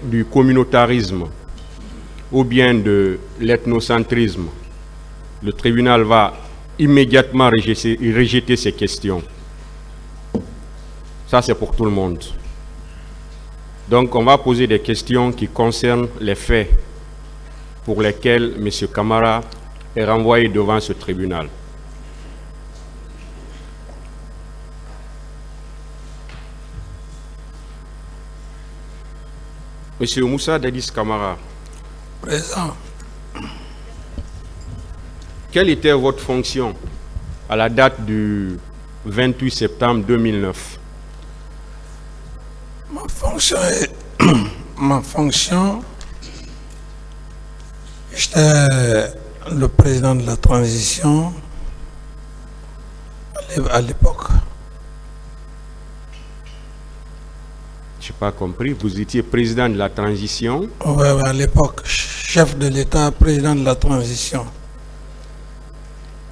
du communautarisme ou bien de l'ethnocentrisme, le tribunal va immédiatement rejeter ces questions. Ça, c'est pour tout le monde. Donc, on va poser des questions qui concernent les faits pour lesquels M. Camara est renvoyé devant ce tribunal. Monsieur Moussa Dadis Camara, Présent. quelle était votre fonction à la date du 28 septembre 2009? Ma fonction, j'étais le président de la transition à l'époque. Je n'ai pas compris. Vous étiez président de la transition? Oui, à l'époque, chef de l'État, président de la transition.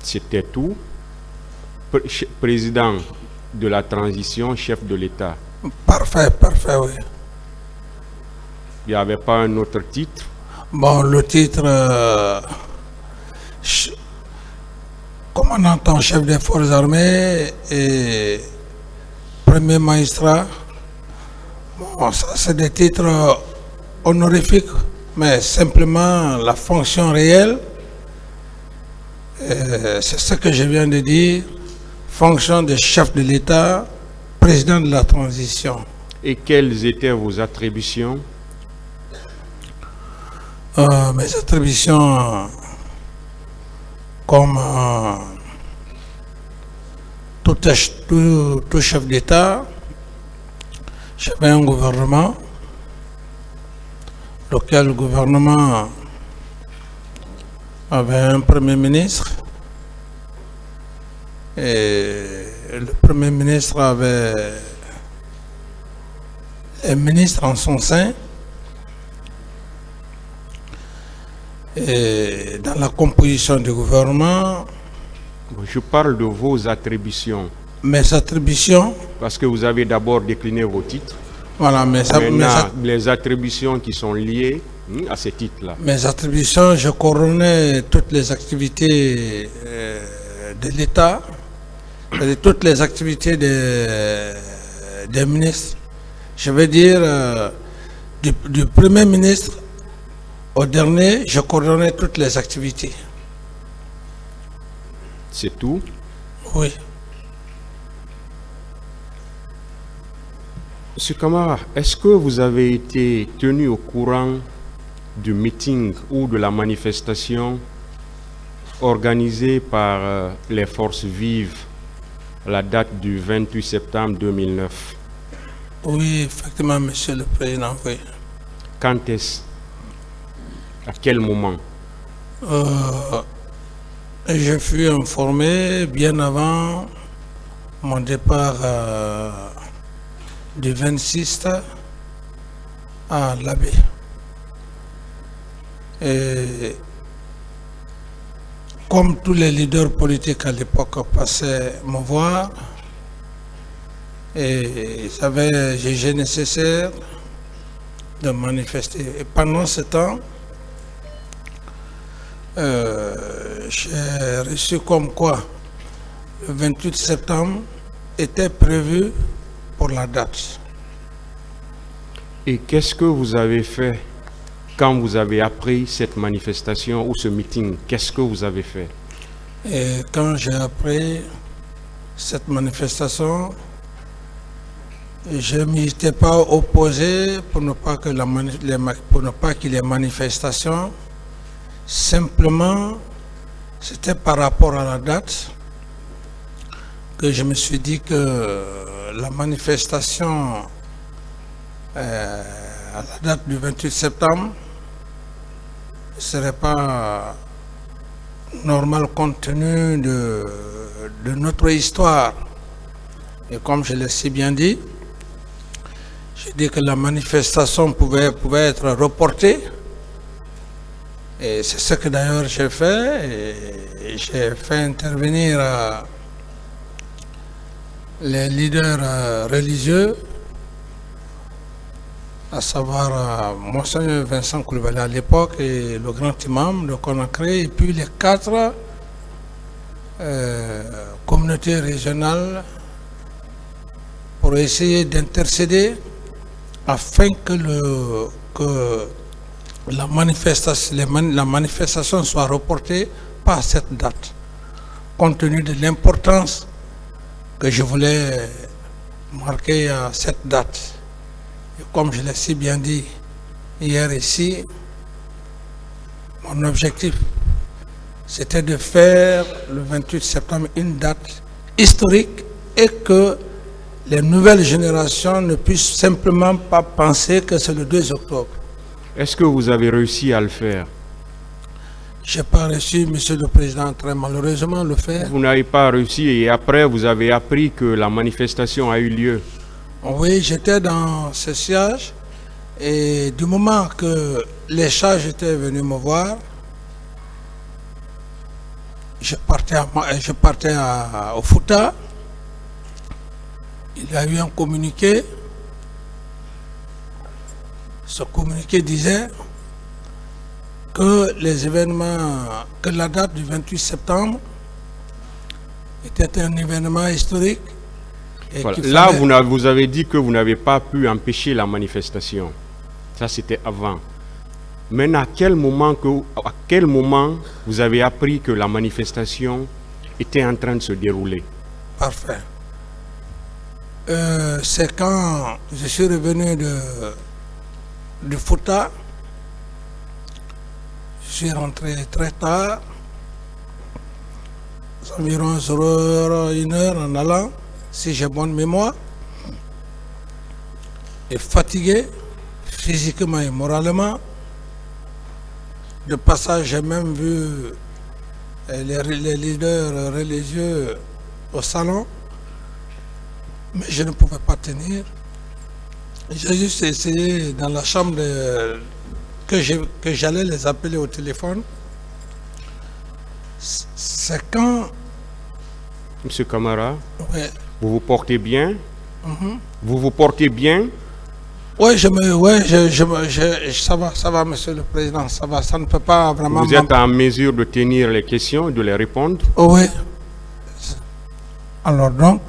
C'était tout? Président de la transition, chef de l'État. Parfait, oui. Il n'y avait pas un autre titre? Bon, le titre, commandant en chef des forces armées et premier magistrat. Bon, ça c'est des titres honorifiques, mais simplement la fonction réelle, c'est ce que je viens de dire, fonction de chef de l'État, président de la transition. Et quelles étaient vos attributions? Mes attributions, comme tout chef d'État, j'avais un gouvernement, lequel gouvernement avait un premier ministre, et le premier ministre avait les ministres en son sein. Et dans la composition du gouvernement. Je parle de vos attributions. Mes attributions. Parce que vous avez d'abord décliné vos titres. Voilà, les attributions qui sont liées à ces titres-là. Mes attributions, je coordonnais toutes les activités de l'État, toutes les activités des ministres. Je veux dire, du Premier ministre au dernier, je coordonnais toutes les activités. C'est tout? Oui. Monsieur Camara, est-ce que vous avez été tenu au courant du meeting ou de la manifestation organisée par les forces vives à la date du 28 septembre 2009? Oui, effectivement, Monsieur le Président, oui. Quand est-ce? À quel moment? Je fus informé bien avant mon départ du 26 à l'Abbé. Et comme tous les leaders politiques à l'époque passaient me voir, et ils avaient jugé nécessaire de manifester. Et pendant ce temps, j'ai reçu comme quoi le 28 septembre était prévu pour la date. Et qu'est-ce que vous avez fait quand vous avez appris cette manifestation ou ce meeting? Qu'est-ce que vous avez fait? Et quand j'ai appris cette manifestation, je ne m'y étais pas opposé pour ne pas que les manifestations. Simplement, c'était par rapport à la date que je me suis dit que la manifestation à la date du 28 septembre ne serait pas normal compte tenu de notre histoire. Et comme je l'ai si bien dit, j'ai dit que la manifestation pouvait être reportée. Et c'est ce que d'ailleurs j'ai fait, et j'ai fait intervenir les leaders religieux à savoir Monseigneur Vincent Coulibaly à l'époque et le grand imam de Conakry, et puis les 4 communautés régionales pour essayer d'intercéder afin que la manifestation soit reportée pas à cette date, compte tenu de l'importance que je voulais marquer à cette date. Et comme je l'ai si bien dit hier ici, mon objectif, c'était de faire le 28 septembre une date historique et que les nouvelles générations ne puissent simplement pas penser que c'est le 2 octobre. Est-ce que vous avez réussi à le faire? Je n'ai pas réussi, Monsieur le Président, très malheureusement, le faire. Vous n'avez pas réussi et après vous avez appris que la manifestation a eu lieu. Oui, j'étais dans ce siège et du moment que les charges étaient venus me voir, je partais au Fouta. Il y a eu un communiqué. Ce communiqué disait que les événements, que la date du 28 septembre était un événement historique. Et Voilà. qu'il Là, fallait... vous avez dit que vous n'avez pas pu empêcher la manifestation. Ça, c'était avant. Mais à quel moment vous avez appris que la manifestation était en train de se dérouler? Parfait. C'est quand je suis revenu de Fouta. Je suis rentré très tard, environ 1h en allant, si j'ai bonne mémoire, et fatigué physiquement et moralement. De passage, j'ai même vu les leaders religieux au salon, mais je ne pouvais pas tenir. J'ai juste essayé dans la chambre que j'allais les appeler au téléphone. C'est quand... Monsieur Camara, Ouais. vous vous portez bien? Vous vous portez bien? Oui, ça va, Monsieur le Président, ça va, ça ne peut pas vraiment... Vous êtes en mesure de tenir les questions et de les répondre? Oui. Alors donc,